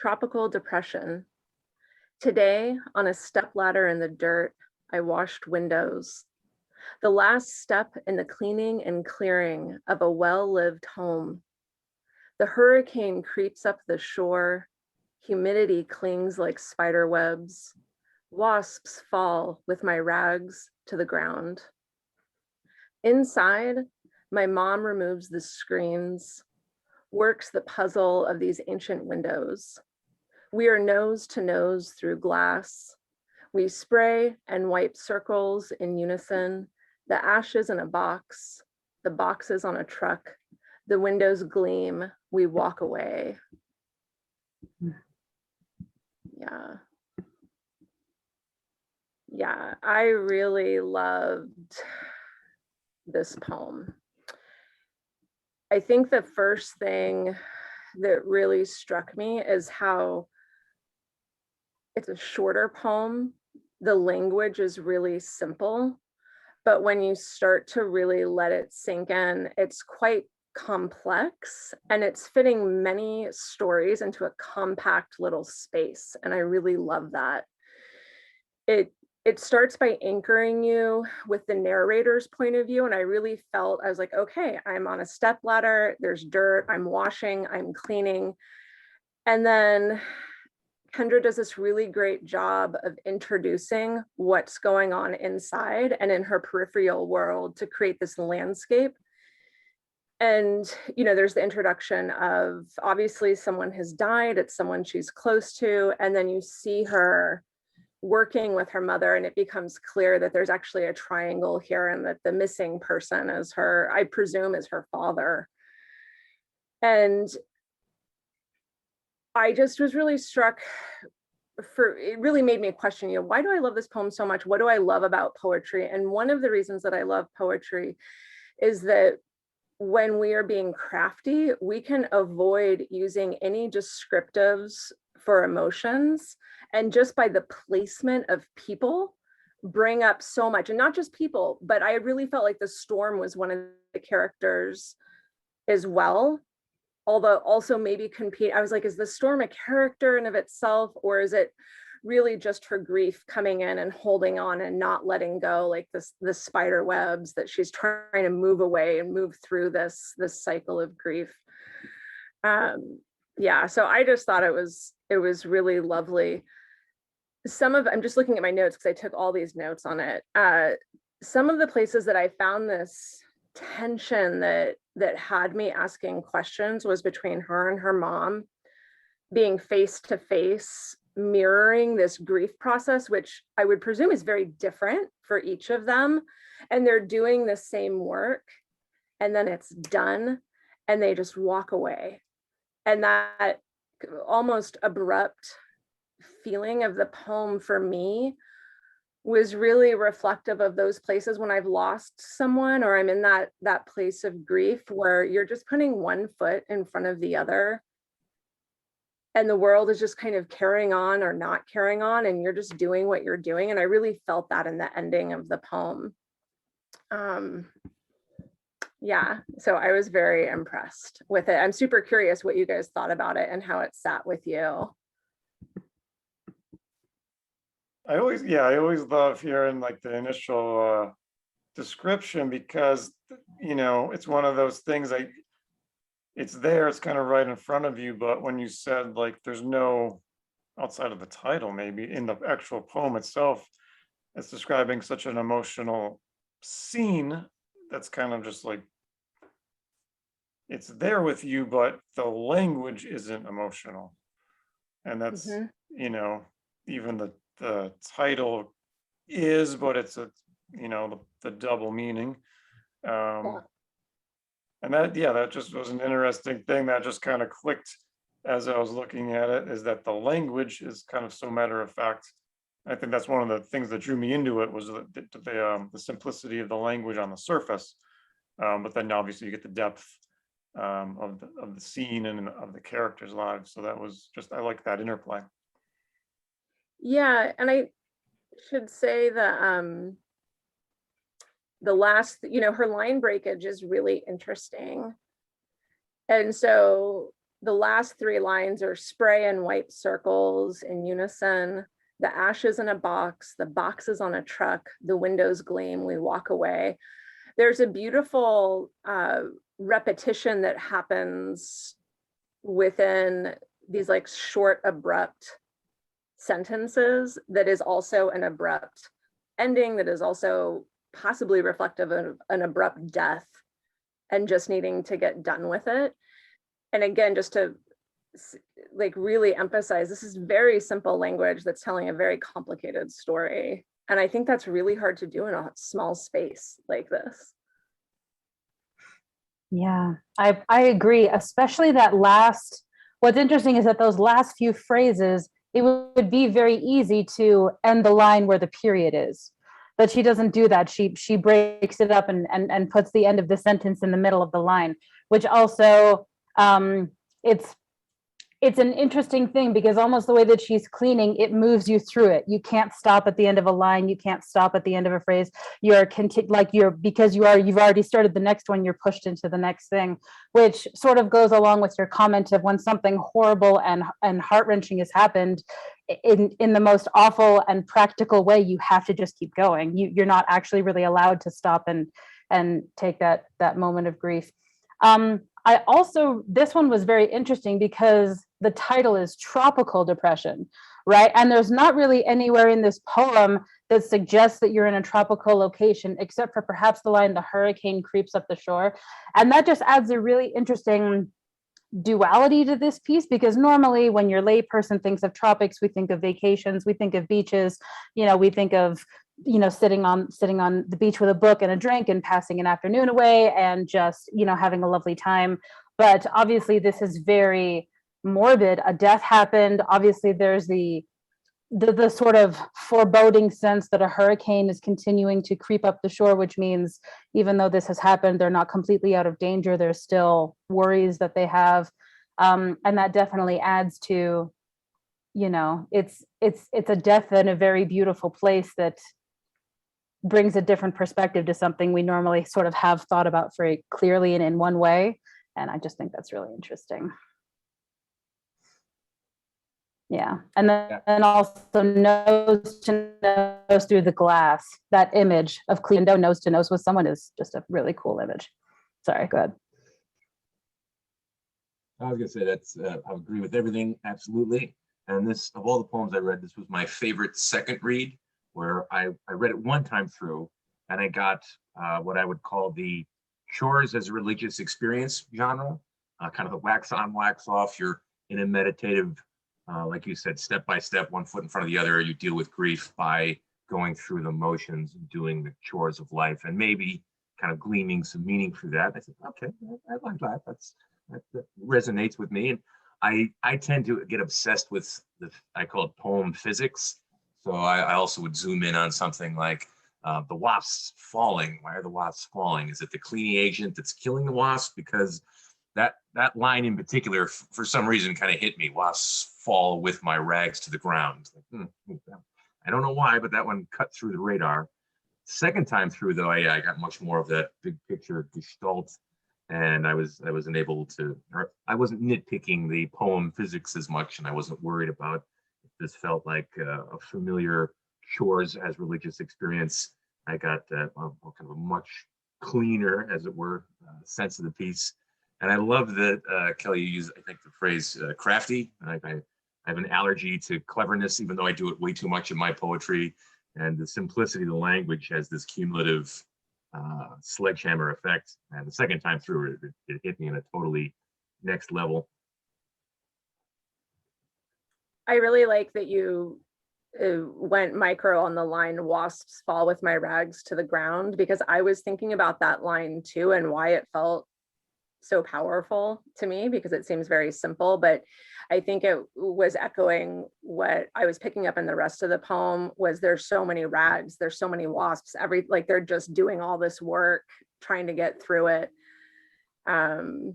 Tropical depression. Today, on a stepladder in the dirt, I washed windows. The last step in the cleaning and clearing of a well-lived home. The hurricane creeps up the shore. Humidity clings like spider webs. Wasps fall with my rags to the ground. Inside, my mom removes the screens, works the puzzle of these ancient windows. We are nose to nose through glass. We spray and wipe circles in unison, the ashes in a box, the boxes on a truck, the windows gleam, we walk away. Yeah, I really loved this poem. I think the first thing that really struck me is how it's a shorter poem. The language is really simple, but when you start to really let it sink in, it's quite complex and it's fitting many stories into a compact little space. And I really love that. It starts by anchoring you with the narrator's point of view. And I really felt, I was like, okay, I'm on a step ladder, there's dirt, I'm washing, I'm cleaning. And then Kindra does this really great job of introducing what's going on inside and in her peripheral world to create this landscape. And, you know, there's the introduction of obviously someone has died, it's someone she's close to, and then you see her working with her mother and it becomes clear that there's actually a triangle here and that the missing person is her, I presume, is her father. And I just was really struck it really made me question, you know, why do I love this poem so much? What do I love about poetry? And one of the reasons that I love poetry is that when we are being crafty, we can avoid using any descriptives for emotions. And just by the placement of people, bring up so much, and not just people, but I really felt like the storm was one of the characters as well. Although also maybe compete, I was like, is the storm a character in of itself, or is it really just her grief coming in and holding on and not letting go, like the spider webs that she's trying to move away and move through this cycle of grief. Yeah, so I just thought it was really lovely. I'm just looking at my notes because I took all these notes on it. Some of the places that I found this tension that had me asking questions was between her and her mom being face to face, mirroring this grief process, which I would presume is very different for each of them. And they're doing the same work and then it's done and they just walk away. And that almost abrupt feeling of the poem for me was really reflective of those places when I've lost someone or I'm in that place of grief where you're just putting one foot in front of the other and the world is just kind of carrying on or not carrying on and you're just doing what you're doing. And I really felt that in the ending of the poem. Yeah, so I was very impressed with it. I'm super curious what you guys thought about it and how it sat with you. I always love hearing like the initial description because, you know, it's one of those things it's there, it's kind of right in front of you, but when you said like there's no, outside of the title, maybe in the actual poem itself, it's describing such an emotional scene that's kind of just like, it's there with you, but the language isn't emotional. And that's, you know, even the title is, but it's a, you know, the double meaning. And that just was an interesting thing that just kind of clicked as I was looking at it, is that the language is kind of so matter of fact. I think that's one of the things that drew me into it was the simplicity of the language on the surface. But then obviously you get the depth of the scene and of the characters' lives. So that was just, I like that interplay. Yeah, and I should say that the last, you know, her line breakage is really interesting. And so the last three lines are spray and wipe circles in unison. The ashes in a box, the box is on a truck, the windows gleam, we walk away. There's a beautiful repetition that happens within these like short, abrupt sentences that is also an abrupt ending, that is also possibly reflective of an abrupt death and just needing to get done with it. And again, just to like really emphasize, this is very simple language that's telling a very complicated story. And I think that's really hard to do in a small space like this. Yeah, I agree, especially that last, what's interesting is that those last few phrases, it would be very easy to end the line where the period is. But she doesn't do that. She breaks it up and puts the end of the sentence in the middle of the line, which also it's an interesting thing because almost the way that she's cleaning, it moves you through it. You can't stop at the end of a line. You can't stop at the end of a phrase. Because you've already started the next one, you're pushed into the next thing, which sort of goes along with your comment of when something horrible and heart-wrenching has happened in the most awful and practical way, you have to just keep going. You're not actually really allowed to stop and take that moment of grief. This one was very interesting because the title is Tropical Depression, right? And there's not really anywhere in this poem that suggests that you're in a tropical location, except for perhaps the line, the hurricane creeps up the shore. And that just adds a really interesting duality to this piece, because normally when your layperson thinks of tropics, we think of vacations, we think of beaches, we think of sitting on the beach with a book and a drink and passing an afternoon away and just having a lovely time. But obviously this is very morbid. A death happened. Obviously there's the sort of foreboding sense that a hurricane is continuing to creep up the shore, which means even though this has happened, they're not completely out of danger. There's still worries that they have, and that definitely adds to it's a death in a very beautiful place that brings a different perspective to something we normally sort of have thought about very clearly and in one way. And I just think that's really interesting. Yeah. And then also nose to nose through the glass, that image of Cleo nose to nose with someone is just a really cool image. Sorry, go ahead. I was gonna say that's, I agree with everything, absolutely. And this, of all the poems I read, this was my favorite second read, where I read it one time through and I got what I would call the chores as a religious experience genre, kind of a wax on, wax off. You're in a meditative, like you said, step by step, one foot in front of the other. You deal with grief by going through the motions and doing the chores of life and maybe kind of gleaming some meaning through that. I said, okay, I like that. That resonates with me. And I tend to get obsessed with I call it poem physics. So I also would zoom in on something like the wasps falling. Why are the wasps falling? Is it the cleaning agent that's killing the wasp? Because that line in particular, for some reason, kind of hit me. Wasps fall with my rags to the ground. I don't know why, but that one cut through the radar. Second time through, though, I got much more of that big picture gestalt, and I wasn't able to, or I wasn't nitpicking the poem physics as much, and I wasn't worried about. This felt like a familiar chores as religious experience. I got kind of a much cleaner, as it were, sense of the piece. And I love that, Kelly, you use, I think, the phrase crafty. I have an allergy to cleverness, even though I do it way too much in my poetry. And the simplicity of the language has this cumulative sledgehammer effect. And the second time through, it hit me in a totally next level. I really like that you went micro on the line, wasps fall with my rags to the ground, because I was thinking about that line too and why it felt so powerful to me, because it seems very simple, but I think it was echoing what I was picking up in the rest of the poem was there's so many rags, there's so many wasps, like they're just doing all this work trying to get through it. And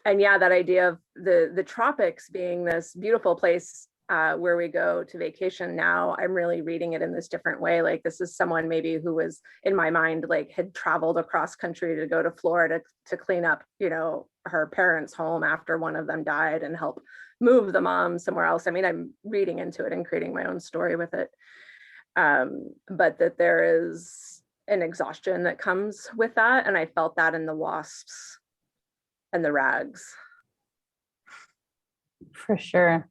yeah, that idea of the tropics being this beautiful place where we go to vacation now, I'm really reading it in this different way. Like this is someone maybe who was in my mind, like had traveled across country to go to Florida to clean up, you know, her parents' home after one of them died and help move the mom somewhere else. I mean, I'm reading into it and creating my own story with it. But that there is an exhaustion that comes with that. And I felt that in the wasps and the rags. For sure.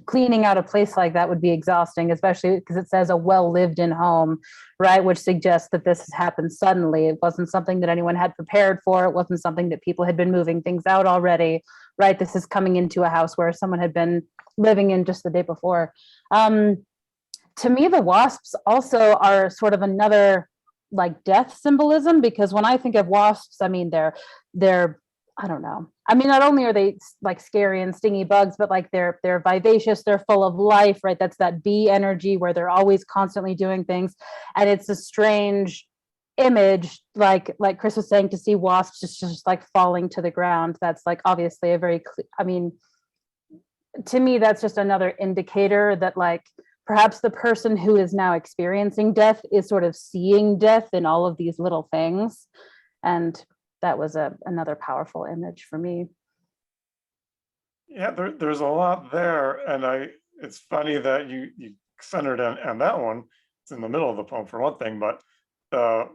Cleaning out a place like that would be exhausting, especially because it says a well-lived in home, right? Which suggests that this has happened suddenly. It wasn't something that anyone had prepared for. It wasn't something that people had been moving things out already, right? This is coming into a house where someone had been living in just the day before. To me, the wasps also are sort of another like death symbolism, because when I think of wasps, I mean, they're I don't know. I mean, not only are they like scary and stingy bugs, but like they're vivacious, they're full of life, right? That's that bee energy where they're always constantly doing things. And it's a strange image, like Chris was saying, to see wasps just like falling to the ground. That's like obviously a very, I mean, to me, that's just another indicator that like perhaps the person who is now experiencing death is sort of seeing death in all of these little things. And that was another powerful image for me. Yeah, there's a lot there, and it's funny that you centered on that one. It's in the middle of the poem for one thing, but the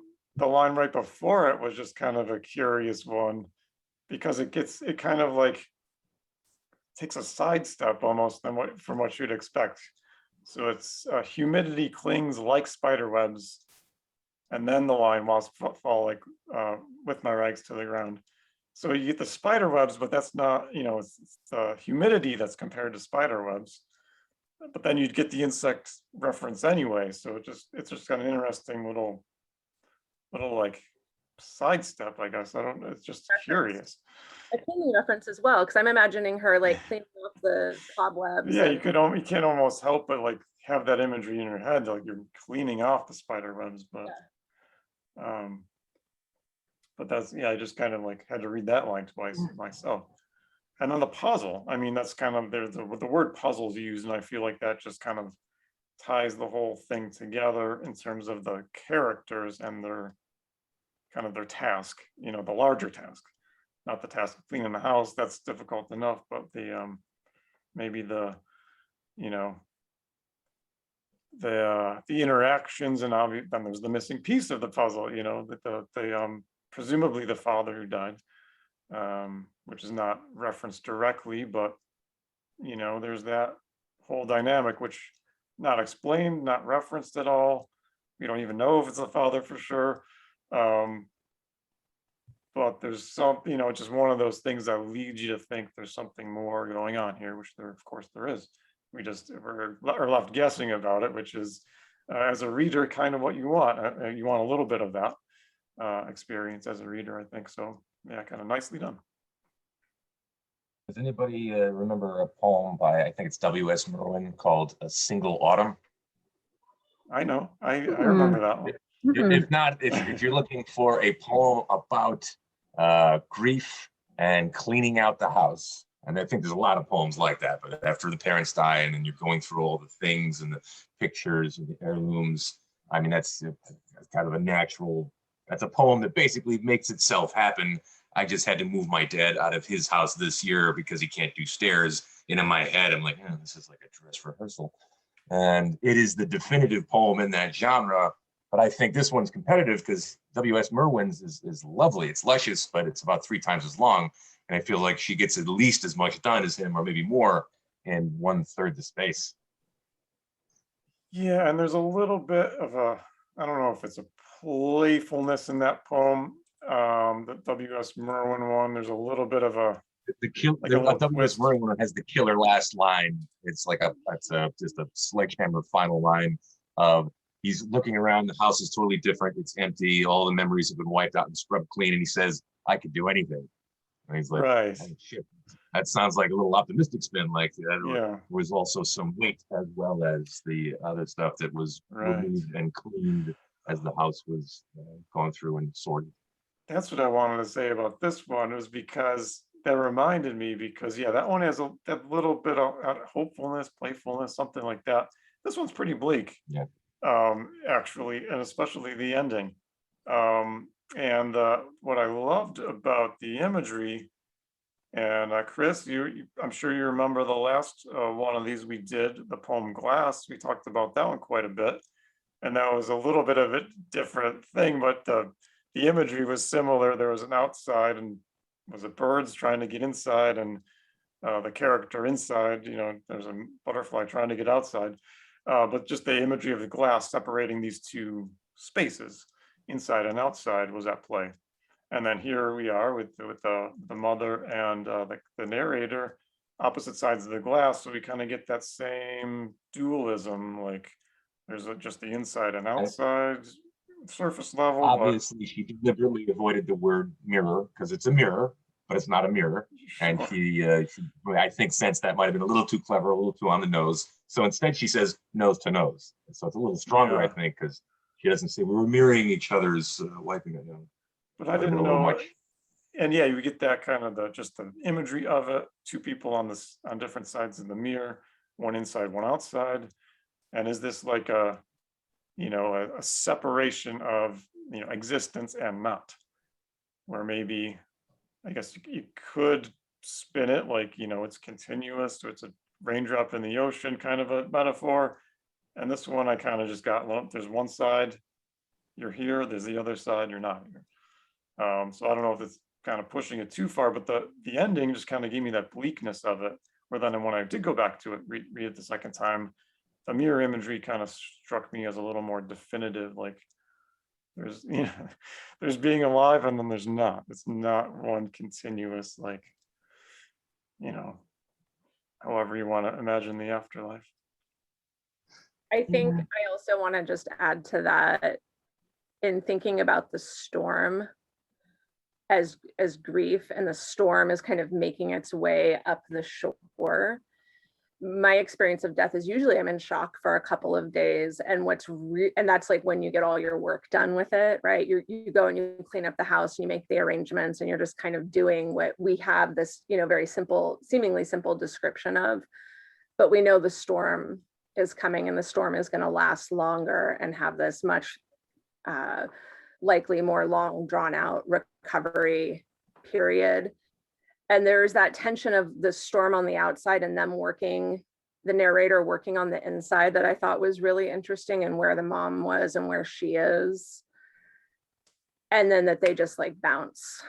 line right before it was just kind of a curious one, because it kind of like takes a sidestep almost from what you'd expect. So it's humidity clings like spider webs. And then the line wasps fall like with my rags to the ground. So you get the spider webs, but that's not, you know, it's the humidity that's compared to spider webs. But then you'd get the insect reference anyway. So it's just got an interesting little like sidestep, I guess. I don't know. It's just curious. A cleaning reference as well, because I'm imagining her like cleaning off the cobwebs. Yeah, you can't almost help but like have that imagery in your head, like you're cleaning off the spider webs, but. Yeah. But that's, yeah, I just kind of like had to read that line twice myself. And then the puzzle, I mean, that's kind of the word puzzle's used, and I feel like that just kind of ties the whole thing together in terms of the characters and their kind of their task, you know, the larger task, not the task of cleaning the house. That's difficult enough, but the maybe the, you know, the interactions, and then there's the missing piece of the puzzle, you know, that the presumably the father who died, which is not referenced directly, but you know, there's that whole dynamic which not explained, not referenced at all. We don't even know if it's the father for sure, but there's some, you know, just one of those things that leads you to think there's something more going on here, which there, of course, there is. We're left guessing about it, which is, as a reader, kind of what you want. You want a little bit of that experience as a reader, I think. So, yeah, kind of nicely done. Does anybody remember a poem by, I think it's W.S. Merwin, called A Single Autumn? I know. I remember that one. If not, if you're looking for a poem about grief and cleaning out the house, and I think there's a lot of poems like that, but after the parents die and then you're going through all the things and the pictures and the heirlooms, I mean, that's kind of a natural, that's a poem that basically makes itself happen. I just had to move my dad out of his house this year because he can't do stairs. And in my head, I'm like, oh, this is like a dress rehearsal. And it is the definitive poem in that genre. But I think this one's competitive because W.S. Merwin's is lovely. It's luscious, but it's about 3 times as long. And I feel like she gets at least as much done as him, or maybe more, in 1/3 the space. Yeah, and there's a little bit of a, I don't know if it's a playfulness in that poem, the W.S. Merwin one. There's a little bit of a W.S. Merwin has the killer last line. It's like just a sledgehammer final line of, he's looking around, the house is totally different, it's empty, all the memories have been wiped out and scrubbed clean, and he says, I could do anything. And he's like, right. Oh, shit. That sounds like a little optimistic spin, like yeah. There was also some weight as well as the other stuff that was removed and cleaned as the house was gone through and sorted. That's what I wanted to say about this one, was because that reminded me because yeah, that one has that little bit of hopefulness, playfulness, something like that. This one's pretty bleak. Yeah. Actually, and especially the ending. And what I loved about the imagery, and Chris, I'm sure you remember the last one of these we did, the poem Glass. We talked about that one quite a bit, and that was a little bit of a different thing, but the imagery was similar. There was an outside, and was it birds trying to get inside, and the character inside, there's a butterfly trying to get outside. But just the imagery of the glass separating these two spaces, inside and outside, was at play. And then here we are with the mother and the narrator, opposite sides of the glass. So we kind of get that same dualism, like there's just the inside and outside surface level. Obviously, she deliberately avoided the word mirror because it's a mirror, but it's not a mirror. And she, I think, sensed that might have been a little too clever, a little too on the nose. So instead, she says nose to nose. So it's a little stronger, I think, because she doesn't say we were mirroring each other's wiping it down. But I didn't know. And yeah, you get that kind of just the imagery of it. Two people on different sides of the mirror, one inside, one outside. And is this like a separation of existence and not, where maybe I guess you could spin it like it's continuous, so it's a raindrop in the ocean kind of a metaphor. And this one I kind of just got lumped. There's one side you're here, there's the other side you're not here. So I don't know if it's kind of pushing it too far, but the ending just kind of gave me that bleakness of it, where then when I did go back to it, read it the second time, the mirror imagery kind of struck me as a little more definitive, like there's there's being alive and then there's not. It's not one continuous, like however you want to imagine the afterlife. I think I also want to just add to that, in thinking about the storm as grief, and the storm is kind of making its way up the shore. My experience of death is usually I'm in shock for a couple of days, and and that's like when you get all your work done with it, right? You go and you clean up the house, and you make the arrangements, and you're just kind of doing what we have this, very simple, seemingly simple description of, but we know the storm is coming, and the storm is going to last longer and have this much likely more long drawn out recovery period. And there's that tension of the storm on the outside and them the narrator working on the inside, that I thought was really interesting, and where the mom was and where she is. And then that they just like bounce.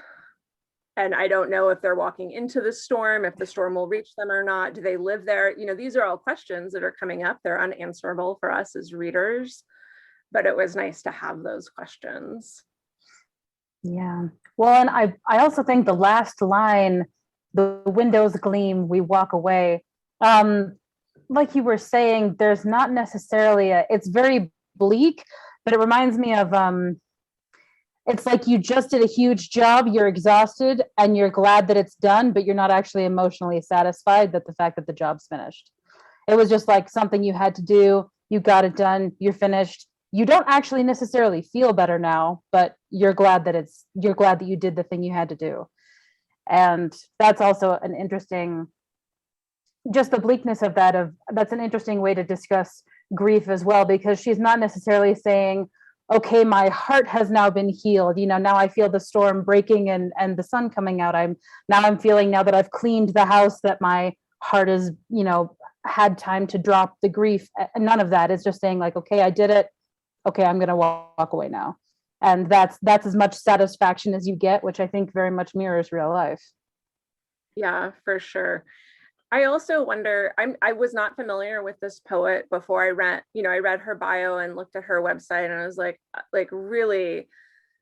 And I don't know if they're walking into the storm, if the storm will reach them or not. Do they live there? These are all questions that are coming up. They're unanswerable for us as readers, but it was nice to have those questions. Yeah. Well, and I also think the last line, the windows gleam, we walk away. Like you were saying, there's not necessarily it's very bleak, but it reminds me of, it's like you just did a huge job, you're exhausted, and you're glad that it's done, but you're not actually emotionally satisfied that the fact that the job's finished. It was just like something you had to do, you got it done, you're finished. You don't actually necessarily feel better now, but you're glad that you did the thing you had to do. And that's also an interesting, just the bleakness of that's an interesting way to discuss grief as well, because she's not necessarily saying, okay, my heart has now been healed. Now I feel the storm breaking and the sun coming out. I'm feeling, now that I've cleaned the house, that my heart is, had time to drop the grief. None of that. It's just saying like, okay, I did it. Okay, I'm going to walk away now. And that's as much satisfaction as you get, which I think very much mirrors real life. Yeah, for sure. I also wonder, I was not familiar with this poet before I read her bio and looked at her website, and I was like really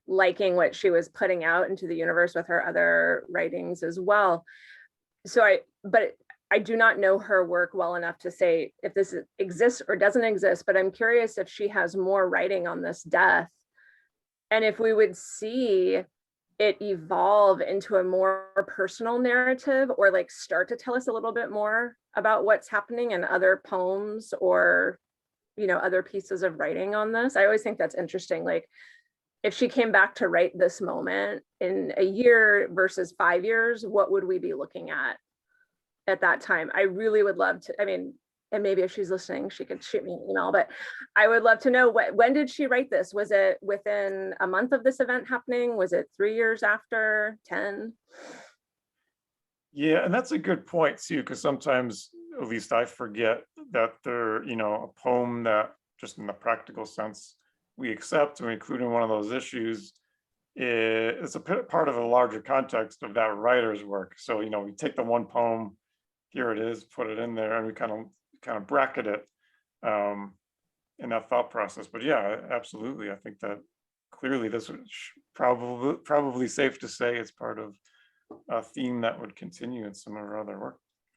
liking what she was putting out into the universe with her other writings as well. But I do not know her work well enough to say if this exists or doesn't exist, but I'm curious if she has more writing on this death, and if we would see it evolve into a more personal narrative, or like start to tell us a little bit more about what's happening in other poems or, other pieces of writing on this. I always think that's interesting. Like if she came back to write this moment in a year versus 5 years, what would we be looking at that time? I really would love to, I mean, and maybe if she's listening, she could shoot me an email, but I would love to know when did she write this? Was it within a month of this event happening? Was it 3 years after, 10? Yeah, and that's a good point too, because sometimes, at least I forget that they're, a poem that just in the practical sense we accept and we include in one of those issues is a part of a larger context of that writer's work. So, we take the one poem, here it is, put it in there, and we kind of bracket it in that thought process. But yeah, absolutely. I think that clearly this is probably safe to say it's part of a theme that would continue in some of our other work.